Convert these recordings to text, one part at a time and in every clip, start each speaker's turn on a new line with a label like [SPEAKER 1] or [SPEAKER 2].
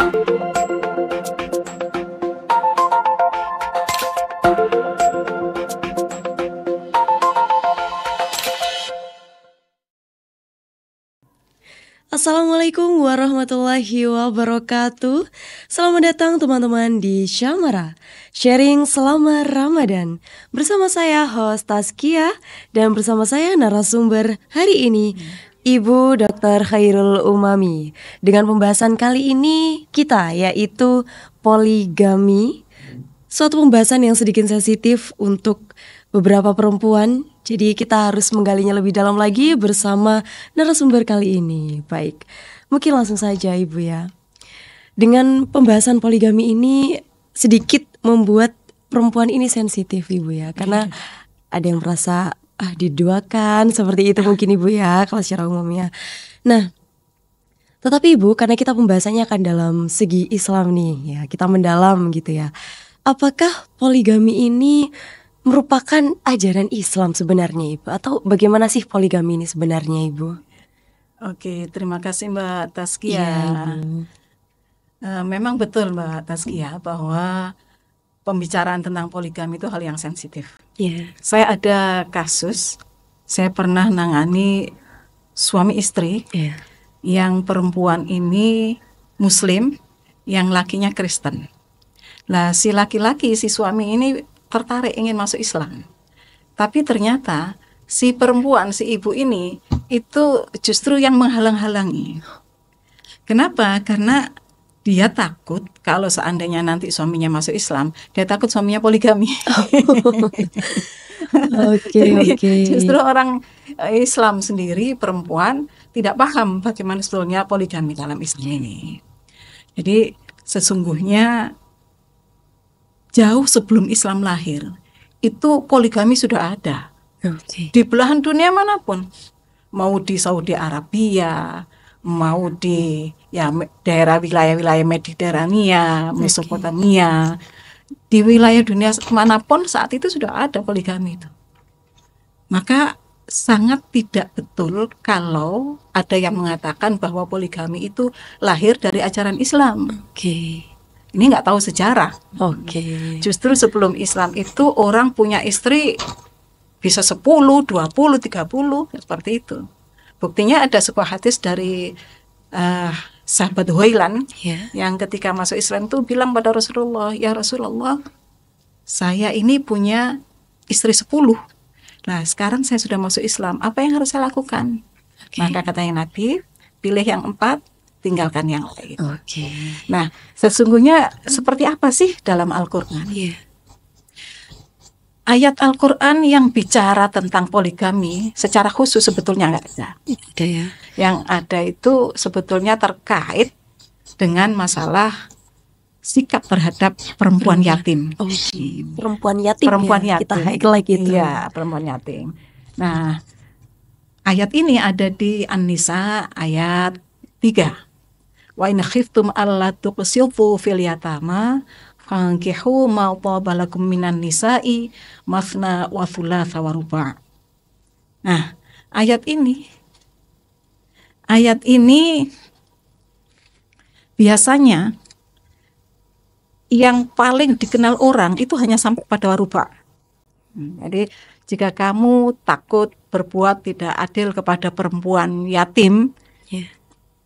[SPEAKER 1] Assalamualaikum warahmatullahi wabarakatuh. Selamat datang teman-teman di Syamara Sharing selama Ramadan. Bersama saya host Tazkiyah dan bersama saya narasumber hari ini Ibu Dr. Khairul Umami. Dengan pembahasan kali ini kita yaitu poligami. Suatu pembahasan yang sedikit sensitif untuk beberapa perempuan. Jadi kita harus menggalinya lebih dalam lagi bersama narasumber kali ini. Baik, mungkin langsung saja Ibu ya. Dengan pembahasan poligami ini sedikit membuat perempuan ini sensitif Ibu ya. Karena ada yang merasa diduakan seperti itu mungkin Ibu ya, kalau secara umumnya. Nah, tetapi Ibu, karena kita pembahasannya akan dalam segi Islam nih ya, kita mendalam gitu ya. Apakah poligami ini merupakan ajaran Islam sebenarnya Ibu? Atau bagaimana sih poligami ini sebenarnya Ibu?
[SPEAKER 2] Oke, terima kasih Mbak Tazkiyah. Memang betul Mbak Tazkiyah bahwa pembicaraan tentang poligami itu hal yang sensitif. Saya ada kasus, saya pernah nangani suami istri yang perempuan ini Muslim, yang lakinya Kristen. Nah, si laki-laki, si suami ini tertarik ingin masuk Islam. Tapi ternyata si perempuan, si ibu ini itu justru yang menghalang-halangi. Kenapa? Karena dia takut kalau seandainya nanti suaminya masuk Islam, dia takut suaminya poligami. Justru orang Islam sendiri, perempuan, tidak paham bagaimana sebetulnya poligami dalam Islam ini. Jadi sesungguhnya jauh sebelum Islam lahir, itu poligami sudah ada. Di belahan dunia manapun, mau di Saudi Arabia, mau di daerah wilayah-wilayah Mediterania, Mesopotamia, di wilayah dunia manapun saat itu sudah ada poligami itu. Maka sangat tidak betul kalau ada yang mengatakan bahwa poligami itu lahir dari ajaran Islam. Ini nggak tahu sejarah. Justru sebelum Islam itu orang punya istri bisa 10, 20, 30 seperti itu. Buktinya ada sebuah hadis dari sahabat Huailan yang ketika masuk Islam itu bilang pada Rasulullah, "Ya Rasulullah, saya ini punya istri 10. Nah, sekarang saya sudah masuk Islam. Apa yang harus saya lakukan?" Maka katanya Nabi, "Pilih yang 4, tinggalkan yang lain." Nah, sesungguhnya seperti apa sih dalam Al-Quran? Ayat Al-Quran yang bicara tentang poligami secara khusus sebetulnya nggak ada. Yang ada itu sebetulnya terkait dengan masalah sikap terhadap perempuan yatim.
[SPEAKER 1] Perempuan yatim. Kita highlight gitu.
[SPEAKER 2] Perempuan yatim. Nah, ayat ini ada di An-Nisa ayat 3. Wa in khiftum alla tuqsitu fil yatama fankihu ma taba lakum minan nisa'i mathna wa thulatha wa ruba'. Nah, ayat ini biasanya yang paling dikenal orang itu hanya sampai pada waruba'. Jadi jika kamu takut berbuat tidak adil kepada perempuan yatim,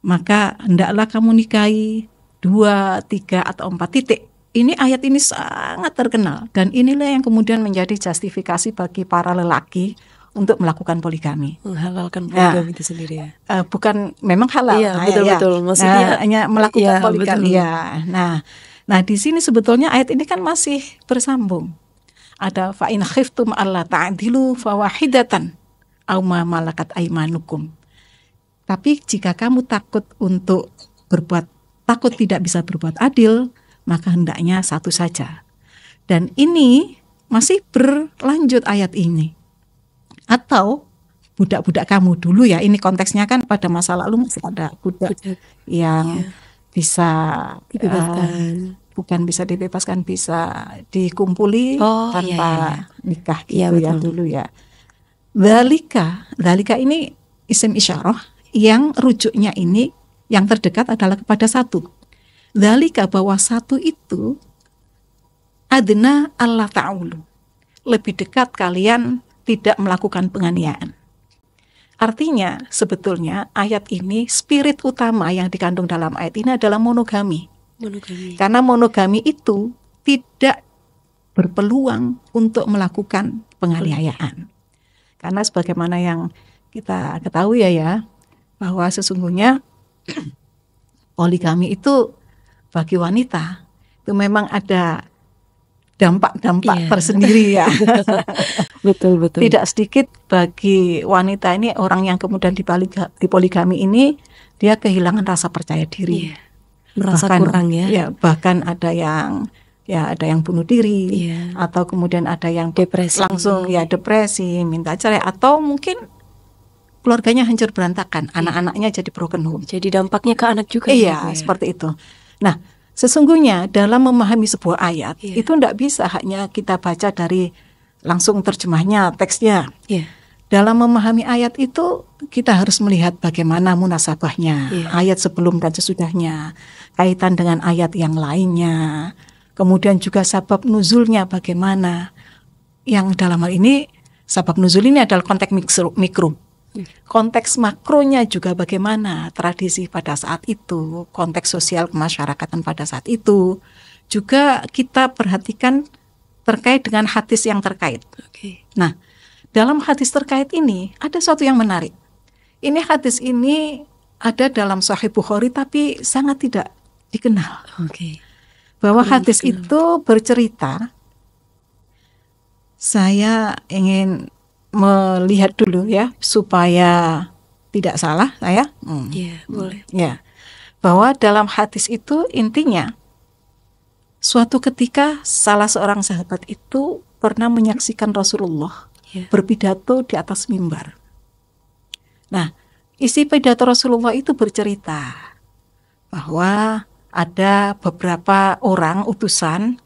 [SPEAKER 2] maka hendaklah kamu nikahi 2, 3, atau 4 titik. Ini ayat ini sangat terkenal dan inilah yang kemudian menjadi justifikasi bagi para lelaki untuk melakukan poligami.
[SPEAKER 1] Menghalalkan poligami itu sendiri ya?
[SPEAKER 2] Bukan memang halal.
[SPEAKER 1] Betul-betul. Maksudnya
[SPEAKER 2] hanya melakukan poligami. Nah, di sini sebetulnya ayat ini kan masih bersambung. Ada fa in khiftum alla ta'dilu fawahidatan aw ma malakat aymanukum. Tapi jika kamu takut takut tidak bisa berbuat adil, maka hendaknya satu saja. Dan ini masih berlanjut ayat ini. Atau budak-budak kamu dulu ya, ini konteksnya kan pada masa lalu masih ada budak yang bisa bukan bisa dibebaskan, bisa dikumpuli tanpa nikah gitu dulu ya. Dzalika ini isim isyarah yang rujuknya ini yang terdekat adalah kepada satu. dzalika bahwa satu itu adna Allah ta'ulu, lebih dekat kalian tidak melakukan penganiayaan. Artinya sebetulnya ayat ini, spirit utama yang dikandung dalam ayat ini adalah monogami. Karena monogami itu tidak berpeluang untuk melakukan penganiayaan. Karena sebagaimana yang kita ketahui ya, bahwa sesungguhnya poligami itu bagi wanita itu memang ada dampak-dampak tersendiri ya.
[SPEAKER 1] Betul.
[SPEAKER 2] Tidak sedikit bagi wanita ini, orang yang kemudian di poligami ini, dia kehilangan rasa percaya diri.
[SPEAKER 1] Merasa
[SPEAKER 2] bahkan,
[SPEAKER 1] kurang ya.
[SPEAKER 2] Bahkan ada yang bunuh diri, atau kemudian ada yang
[SPEAKER 1] depresi.
[SPEAKER 2] Langsung depresi, minta cerai, atau mungkin keluarganya hancur berantakan, anak-anaknya jadi broken home.
[SPEAKER 1] Jadi dampaknya ke anak juga.
[SPEAKER 2] Seperti itu. Nah, sesungguhnya dalam memahami sebuah ayat itu tidak bisa hanya kita baca dari langsung terjemahnya, teksnya. Dalam memahami ayat itu kita harus melihat bagaimana munasabahnya, ayat sebelum dan sesudahnya, kaitan dengan ayat yang lainnya, kemudian juga sabab nuzulnya bagaimana. Yang dalam hal ini sabab nuzul ini adalah konteks mikro. Konteks makronya juga bagaimana tradisi pada saat itu, konteks sosial kemasyarakatan pada saat itu juga kita perhatikan terkait dengan hadis yang terkait. Nah, dalam hadis terkait ini ada sesuatu yang menarik. Ini hadis ini ada dalam Sahih Bukhari tapi sangat tidak dikenal. Bahwa hadis itu bercerita, saya ingin melihat dulu ya supaya tidak salah saya.
[SPEAKER 1] Boleh.
[SPEAKER 2] Bahwa dalam hadis itu intinya suatu ketika salah seorang sahabat itu pernah menyaksikan Rasulullah berpidato di atas mimbar. Nah, isi pidato Rasulullah itu bercerita bahwa ada beberapa orang utusan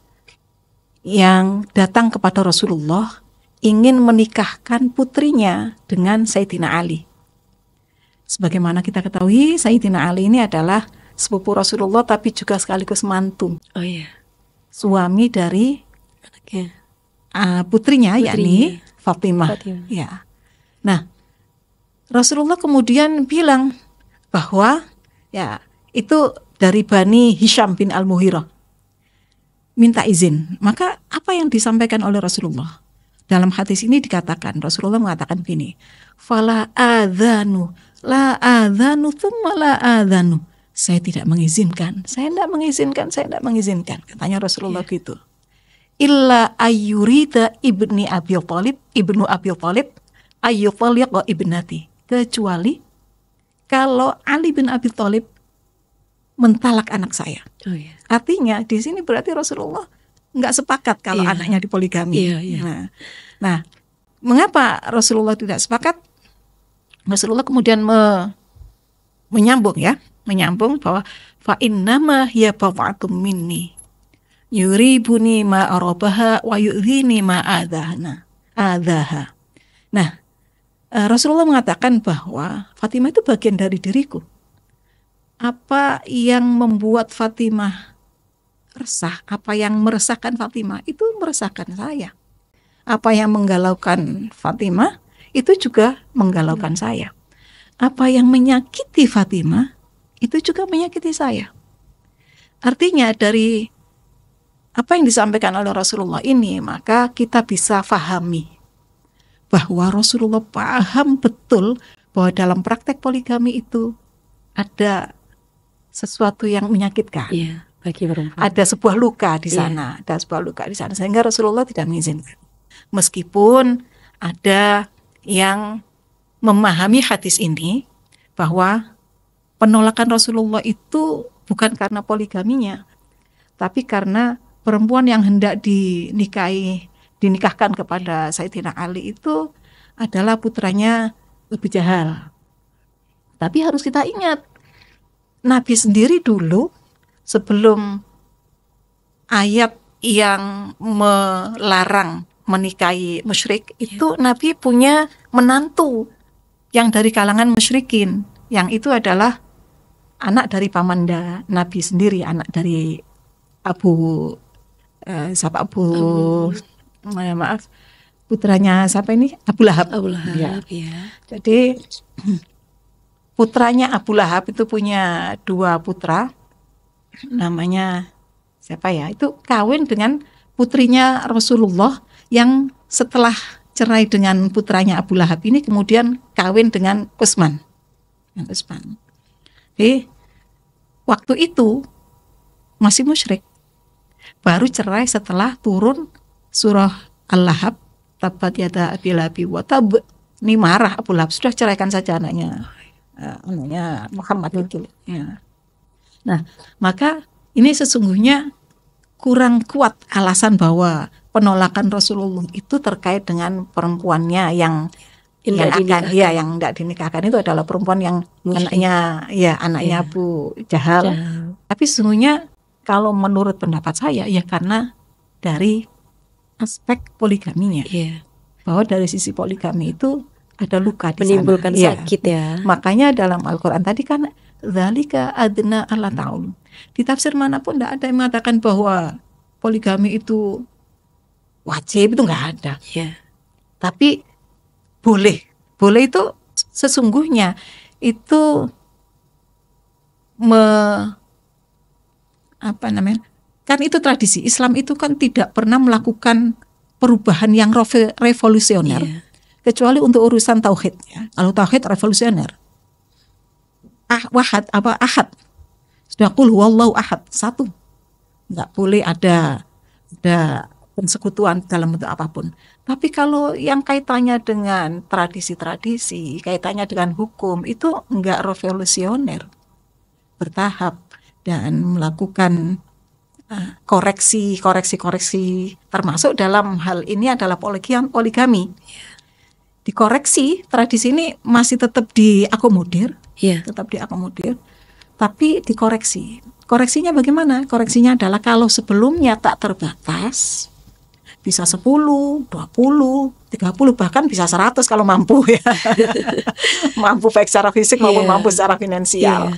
[SPEAKER 2] yang datang kepada Rasulullah ingin menikahkan putrinya dengan Sayyidina Ali. Sebagaimana kita ketahui, Sayyidina Ali ini adalah sepupu Rasulullah tapi juga sekaligus mantu. Suami dari putrinya, yakni Fatimah. Nah, Rasulullah kemudian bilang bahwa itu dari Bani Hisham bin Al-Mughirah, minta izin. Maka apa yang disampaikan oleh Rasulullah? Dalam hadis ini dikatakan, Rasulullah mengatakan begini, fala adzanu la adzanu thumma la adzanu. Saya tidak mengizinkan, katanya Rasulullah gitu. Illa ayyurida ibnu Abi Thalib ayyutaliqa ibnati. Kecuali kalau Ali bin Abi Thalib mentalak anak saya. Artinya di sini berarti Rasulullah nggak sepakat kalau anaknya dipoligami. Nah, mengapa Rasulullah tidak sepakat? Rasulullah kemudian menyambung bahwa fa innama hiya bawa'atum minni yuribuni ma arabaha wa yu'dhini ma adaha. Nah, Rasulullah mengatakan bahwa Fatimah itu bagian dari diriku. Apa yang membuat Fatimah resah, apa yang meresahkan Fatimah itu meresahkan saya. Apa yang menggalaukan Fatimah itu juga menggalaukan saya. Apa yang menyakiti Fatimah itu juga menyakiti saya. Artinya dari apa yang disampaikan oleh Rasulullah ini, maka kita bisa fahami bahwa Rasulullah paham betul bahwa dalam praktek poligami itu ada sesuatu yang menyakitkan.
[SPEAKER 1] Bagi perempuan.
[SPEAKER 2] Ada sebuah luka di sana, sehingga Rasulullah tidak mengizinkan. Meskipun ada yang memahami hadis ini bahwa penolakan Rasulullah itu bukan karena poligaminya, tapi karena perempuan yang hendak dinikahkan kepada Sayyidina Ali itu adalah putranya Abu Jahal. Tapi harus kita ingat, Nabi sendiri dulu sebelum ayat yang melarang menikahi musyrik itu, Nabi punya menantu yang dari kalangan musyrikin, yang itu adalah anak dari pamanda Nabi sendiri, anak dari Abu maaf, putranya siapa ini? Abu Lahab.
[SPEAKER 1] Abu Lahab,
[SPEAKER 2] ya.
[SPEAKER 1] ya.
[SPEAKER 2] Jadi putranya Abu Lahab itu punya 2 putra, namanya siapa ya? Itu kawin dengan putrinya Rasulullah yang setelah cerai dengan putranya Abu Lahab ini kemudian kawin dengan Utsman. Jadi waktu itu masih musyrik. Baru cerai setelah turun surah Al-Lahab, tabat yada Abi Lahab wa tab. Ini marah Abu Lahab, sudah ceraikan saja anaknya Muhammad itu. Ya. Nah, maka ini sesungguhnya kurang kuat alasan bahwa penolakan Rasulullah itu terkait dengan perempuannya yang tidak dinikahkan itu adalah perempuan yang anaknya Abu Jahal. Tapi sesungguhnya kalau menurut pendapat saya ya karena dari aspek poligaminya. Bahwa dari sisi poligami itu ada luka di
[SPEAKER 1] menimbulkan
[SPEAKER 2] sana.
[SPEAKER 1] Sakit ya.
[SPEAKER 2] Makanya dalam Al-Qur'an tadi kan dzalika adna alla ta'ul. Di tafsir manapun tidak ada yang mengatakan bahwa poligami itu wajib, itu nggak ada. Tapi boleh itu sesungguhnya itu kan itu tradisi Islam itu kan tidak pernah melakukan perubahan yang revolusioner kecuali untuk urusan tauhid ya. Kalau tauhid revolusioner ahad sudah qul huwallahu ahad, satu, nggak boleh ada persekutuan dalam bentuk apapun. Tapi kalau yang kaitannya dengan tradisi-tradisi, kaitannya dengan hukum, itu enggak revolusioner, bertahap dan melakukan koreksi, termasuk dalam hal ini adalah poligami. Dikoreksi, tradisi ini masih tetap diakomodir, tapi dikoreksi. Koreksinya bagaimana? Koreksinya adalah kalau sebelumnya tak terbatas, bisa 10, 20, 30, bahkan bisa 100 kalau mampu ya. Mampu baik secara fisik maupun mampu secara finansial.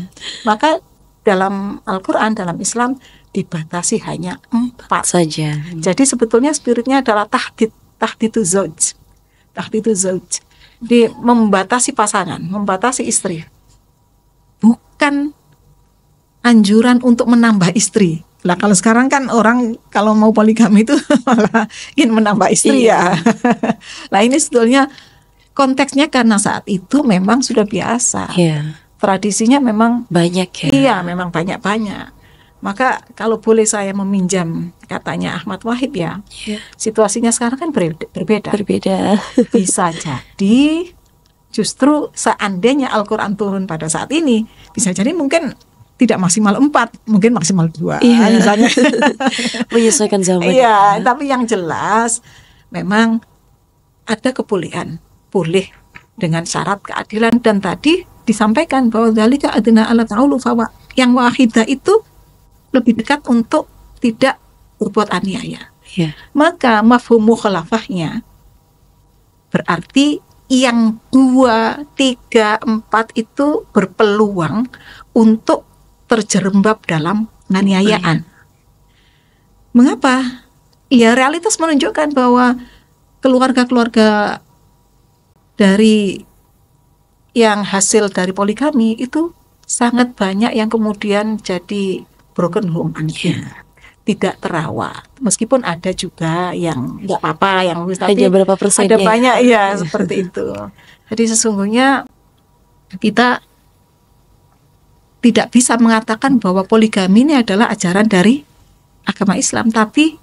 [SPEAKER 2] Maka dalam Al-Quran, dalam Islam dibatasi hanya 4
[SPEAKER 1] saja.
[SPEAKER 2] Jadi sebetulnya spiritnya adalah tahdiduz zauj. Di membatasi pasangan, membatasi istri. Bukan anjuran untuk menambah istri. Lah kalau sekarang kan orang kalau mau poligami itu malah ingin menambah istri ya. Nah ini sebetulnya konteksnya karena saat itu memang sudah biasa. Tradisinya memang
[SPEAKER 1] banyak ya.
[SPEAKER 2] Iya, memang banyak. Maka kalau boleh saya meminjam katanya Ahmad Wahid ya. Situasinya sekarang kan berbeda. Bisa jadi justru seandainya Al-Quran turun pada saat ini, bisa jadi mungkin tidak maksimal 4, mungkin maksimal 2 misalnya.
[SPEAKER 1] Menyesuaikan zaman.
[SPEAKER 2] Tapi yang jelas memang ada kebolehan, boleh dengan syarat keadilan, dan tadi disampaikan bahwa dzalika adna alla ta'ulu, bahwa yang wahidah itu lebih dekat untuk tidak berbuat aniaya. Maka mafhum mukhalafahnya berarti yang 2, 3, 4 itu berpeluang untuk terjerembab dalam penganiayaan. Mengapa? Ya realitas menunjukkan bahwa keluarga-keluarga dari yang hasil dari poligami itu sangat banyak yang kemudian jadi broken home, tidak terawat. Meskipun ada juga yang nggak apa-apa, yang
[SPEAKER 1] hanya berapa persen,
[SPEAKER 2] ada banyak seperti itu. Jadi sesungguhnya kita tidak bisa mengatakan bahwa poligami ini adalah ajaran dari agama Islam, tapi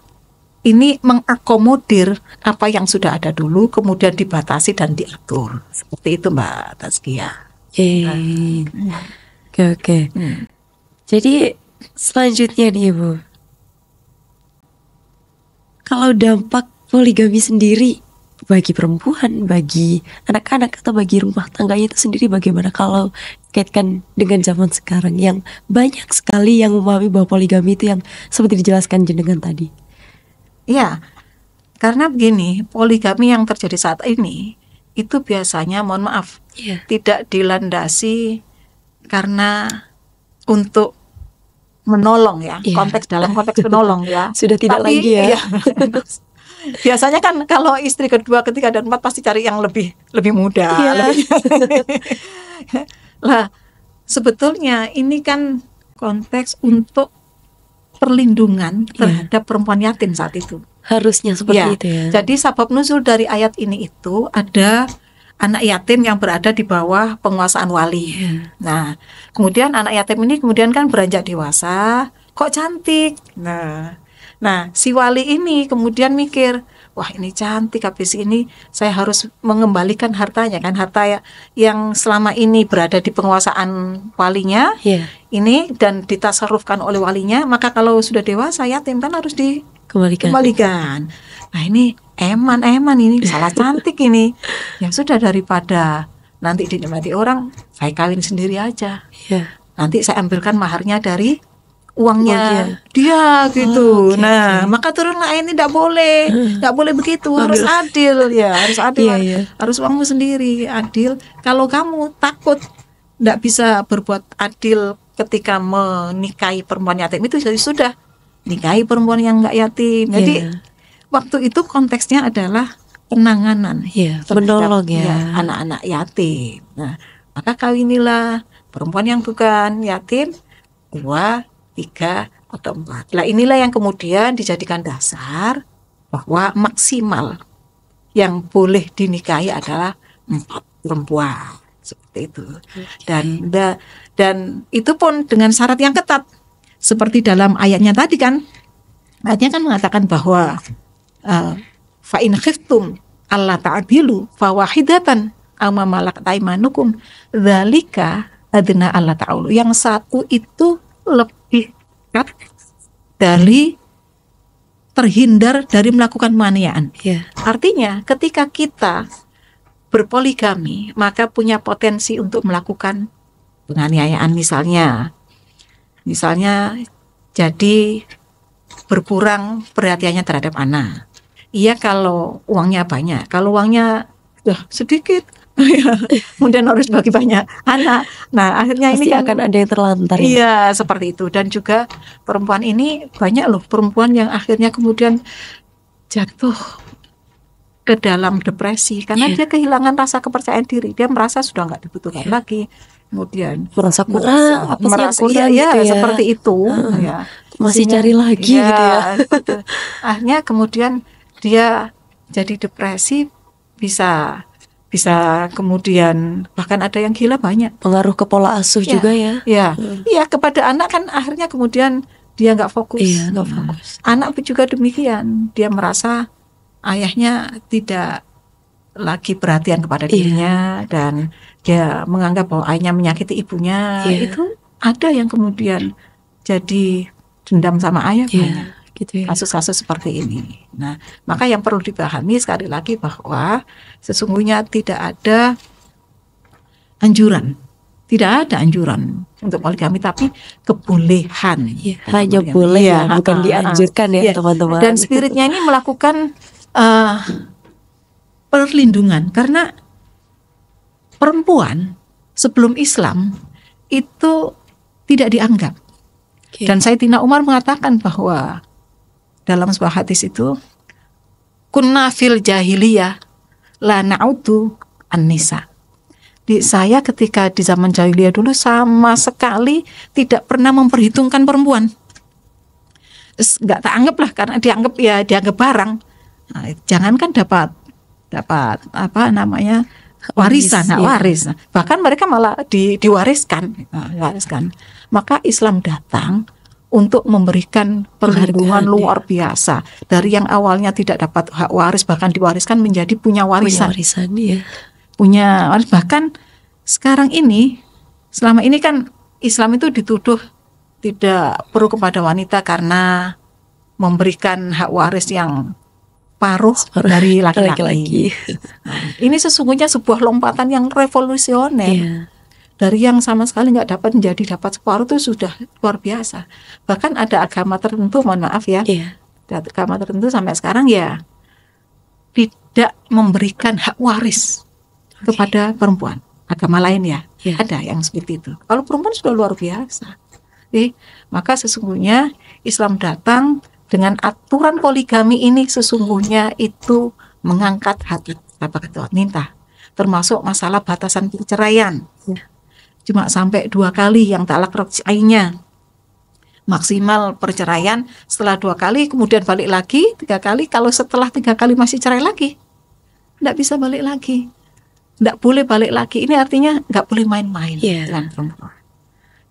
[SPEAKER 2] ini mengakomodir apa yang sudah ada dulu, kemudian dibatasi dan diatur. Seperti itu Mbak Tazkiyah.
[SPEAKER 1] Oke. Jadi selanjutnya nih Ibu, kalau dampak poligami sendiri bagi perempuan, bagi anak-anak, atau bagi rumah tangganya itu sendiri bagaimana kalau kaitkan dengan zaman sekarang yang banyak sekali yang memahami bahwa poligami itu yang seperti dijelaskan jenengan tadi?
[SPEAKER 2] Ya, karena begini, poligami yang terjadi saat ini itu biasanya, mohon maaf, tidak dilandasi karena untuk menolong ya, dalam konteks menolong ya.
[SPEAKER 1] Sudah tidak lagi ya.
[SPEAKER 2] Iya. Biasanya kan kalau istri kedua, ketiga dan keempat pasti cari yang lebih muda. Lah, sebetulnya ini kan konteks untuk perlindungan terhadap perempuan yatim saat itu.
[SPEAKER 1] Harusnya seperti itu ya.
[SPEAKER 2] Jadi sabab nuzul dari ayat ini itu ada anak yatim yang berada di bawah penguasaan wali. Nah, kemudian anak yatim ini kemudian kan beranjak dewasa, kok cantik. Nah, si wali ini kemudian mikir, wah ini cantik, habis ini saya harus mengembalikan hartanya kan, harta yang selama ini berada di penguasaan walinya, ini dan ditasarrufkan oleh walinya, maka kalau sudah dewasa yatim kan harus dikembalikan. Nah ini eman ini salah cantik ini. Ya sudah, daripada nanti dinikmati orang, saya kawin sendiri aja. Nanti saya ambilkan maharnya dari uangnya dia gitu. Nah, maka turunlah ini tidak boleh begitu, harus adil ya, harus adil, harus uangmu sendiri, adil. Kalau kamu takut tidak bisa berbuat adil ketika menikahi perempuan yatim itu, jadi sudah nikahi perempuan yang enggak yatim. Jadi waktu itu konteksnya adalah penanganan
[SPEAKER 1] menolong
[SPEAKER 2] anak-anak yatim. Nah, maka kawinilah perempuan yang bukan yatim 2, 3 atau 4. Nah, inilah yang kemudian dijadikan dasar bahwa maksimal yang boleh dinikahi adalah 4 perempuan, seperti itu. Dan itu pun dengan syarat yang ketat. Seperti dalam ayatnya tadi kan. Ayatnya kan mengatakan bahwa fa in khiftum alla ta'dilu fawahidatan aw ma malakat aymanukum dzalika adna alla ta'ulu. Yang satu itu lebih dekat dari terhindar dari melakukan penganiayaan. Artinya ketika kita berpoligami, maka punya potensi untuk melakukan penganiayaan, misalnya jadi berkurang perhatiannya terhadap anak. Iya kalau uangnya banyak, kalau uangnya sedikit, kemudian harus bagi banyak anak. Nah, akhirnya
[SPEAKER 1] pasti
[SPEAKER 2] ini kan
[SPEAKER 1] akan ada yang terlantar.
[SPEAKER 2] Iya, seperti itu. Dan juga perempuan ini banyak loh perempuan yang akhirnya kemudian jatuh ke dalam depresi karena dia kehilangan rasa kepercayaan diri. Dia merasa sudah nggak dibutuhkan lagi. Kemudian
[SPEAKER 1] merasa kurang,
[SPEAKER 2] seperti itu.
[SPEAKER 1] Masih cari lagi gitu ya.
[SPEAKER 2] Akhirnya kemudian dia jadi depresi, bisa kemudian bahkan ada yang gila banyak.
[SPEAKER 1] Pengaruh ke pola asuh juga ya.
[SPEAKER 2] Iya, kepada anak kan akhirnya kemudian dia nggak fokus. Anak juga demikian, dia merasa ayahnya tidak lagi perhatian kepada dirinya dan dia menganggap bahwa ayahnya menyakiti ibunya. Itu ada yang kemudian jadi dendam sama ayah banyak. Kasus-kasus seperti ini. Nah, maka yang perlu dipahami sekali lagi bahwa sesungguhnya tidak ada anjuran untuk poligami, tapi kebolehan.
[SPEAKER 1] Hanya boleh bukan dianjurkan ya teman-teman.
[SPEAKER 2] Dan spiritnya ini melakukan perlindungan karena perempuan sebelum Islam itu tidak dianggap. Dan Sayyidina Umar mengatakan bahwa dalam sebuah hadis itu, kunna fil jahiliyah la na'udu an-nisa. Saya ketika di zaman jahiliyah dulu sama sekali tidak pernah memperhitungkan perempuan. Enggak tak anggap lah, karena dianggap barang. Nah, jangankan dapat warisan, waris. Bahkan mereka malah diwariskan. Maka Islam datang untuk memberikan perlindungan luar biasa. Dari yang awalnya tidak dapat hak waris, bahkan diwariskan menjadi punya warisan. Punya waris. Bahkan sekarang ini, selama ini kan Islam itu dituduh tidak pro kepada wanita karena memberikan hak waris yang paruh dari laki-laki. Ini sesungguhnya sebuah lompatan yang revolusioner. Dari yang sama sekali nggak dapat menjadi dapat separuh itu sudah luar biasa. Bahkan ada agama tertentu, mohon maaf ya, agama tertentu sampai sekarang tidak memberikan hak waris kepada perempuan. Agama lain ada yang seperti itu. Kalau perempuan sudah luar biasa. Maka sesungguhnya Islam datang dengan aturan poligami ini, sesungguhnya itu mengangkat hati wanita, termasuk masalah batasan perceraian. Cuma sampai 2 kali yang talak roj'ainya, maksimal perceraian setelah 2 kali, kemudian balik lagi 3 kali. Kalau setelah 3 kali masih cerai lagi, tidak bisa balik lagi, tidak boleh balik lagi. Ini artinya nggak boleh main-main dengan perempuan.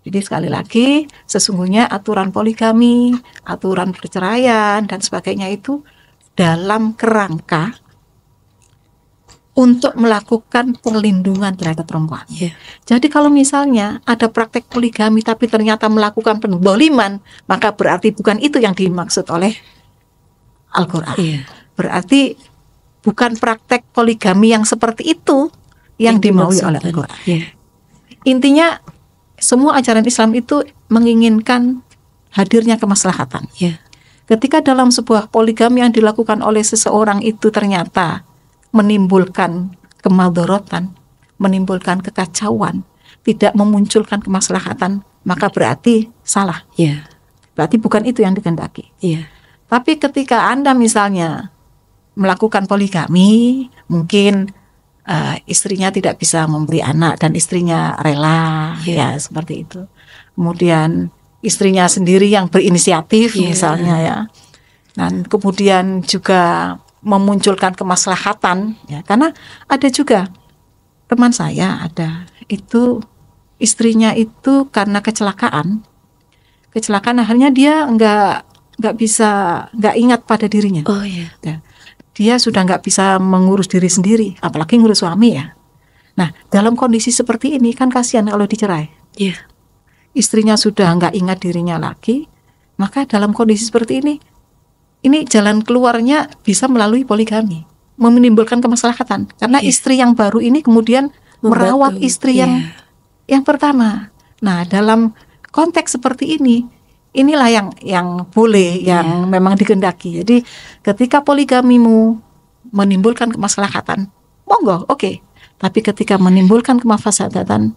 [SPEAKER 2] Jadi sekali lagi, sesungguhnya aturan poligami, aturan perceraian dan sebagainya itu dalam kerangka untuk melakukan perlindungan terhadap perempuan. Jadi kalau misalnya ada praktek poligami tapi ternyata melakukan penzaliman, maka berarti bukan itu yang dimaksud oleh Al-Quran. Berarti bukan praktek poligami yang seperti itu yang dimaui oleh Al-Quran. Intinya semua ajaran Islam itu menginginkan hadirnya kemaslahatan. Ketika dalam sebuah poligami yang dilakukan oleh seseorang itu ternyata menimbulkan kemadharatan, menimbulkan kekacauan, tidak memunculkan kemaslahatan, maka berarti salah. Berarti bukan itu yang dikehendaki. Tapi ketika Anda misalnya melakukan poligami, mungkin istrinya tidak bisa memberi anak dan istrinya rela, ya seperti itu. Kemudian istrinya sendiri yang berinisiatif misalnya, ya. Dan kemudian juga memunculkan kemaslahatan, ya. Karena ada juga teman saya, ada itu istrinya itu karena kecelakaan akhirnya dia nggak ingat pada dirinya. Ya. Dia sudah nggak bisa mengurus diri sendiri, apalagi ngurus suami, ya. Nah, dalam kondisi seperti ini kan kasihan kalau dicerai. Istrinya sudah nggak ingat dirinya lagi, maka dalam kondisi seperti ini jalan keluarnya bisa melalui poligami, menimbulkan kemaslahatan. Karena istri yang baru ini kemudian merawat istri yang pertama. Nah, dalam konteks seperti ini, inilah yang boleh, yang memang dikehendaki. Jadi ketika poligamimu menimbulkan kemaslahatan, monggo, oke. Tapi ketika menimbulkan kemaslahatan,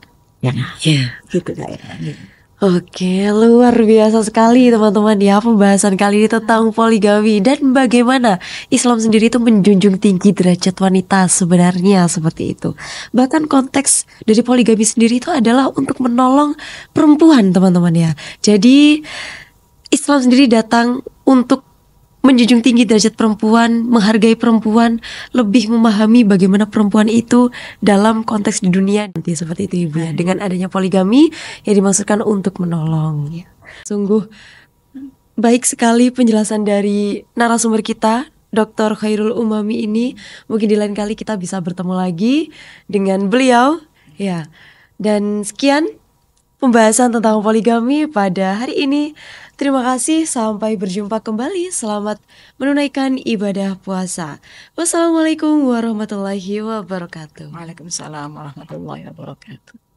[SPEAKER 2] gitu kayaknya.
[SPEAKER 1] Oke, luar biasa sekali teman-teman ya pembahasan kali ini tentang poligami dan bagaimana Islam sendiri itu menjunjung tinggi derajat wanita sebenarnya seperti itu. Bahkan konteks dari poligami sendiri itu adalah untuk menolong perempuan teman-teman ya. Jadi Islam sendiri datang untuk menjunjung tinggi derajat perempuan, menghargai perempuan, lebih memahami bagaimana perempuan itu dalam konteks di dunia nanti seperti itu Ibu ya. Dengan adanya poligami yang dimaksudkan untuk menolong ya. Sungguh baik sekali penjelasan dari narasumber kita Dr. Khairul Umami ini. Mungkin di lain kali kita bisa bertemu lagi dengan beliau ya. Dan sekian pembahasan tentang poligami pada hari ini. Terima kasih, sampai berjumpa kembali. Selamat menunaikan ibadah puasa. Wassalamualaikum warahmatullahi wabarakatuh.
[SPEAKER 2] Waalaikumsalam warahmatullahi wabarakatuh.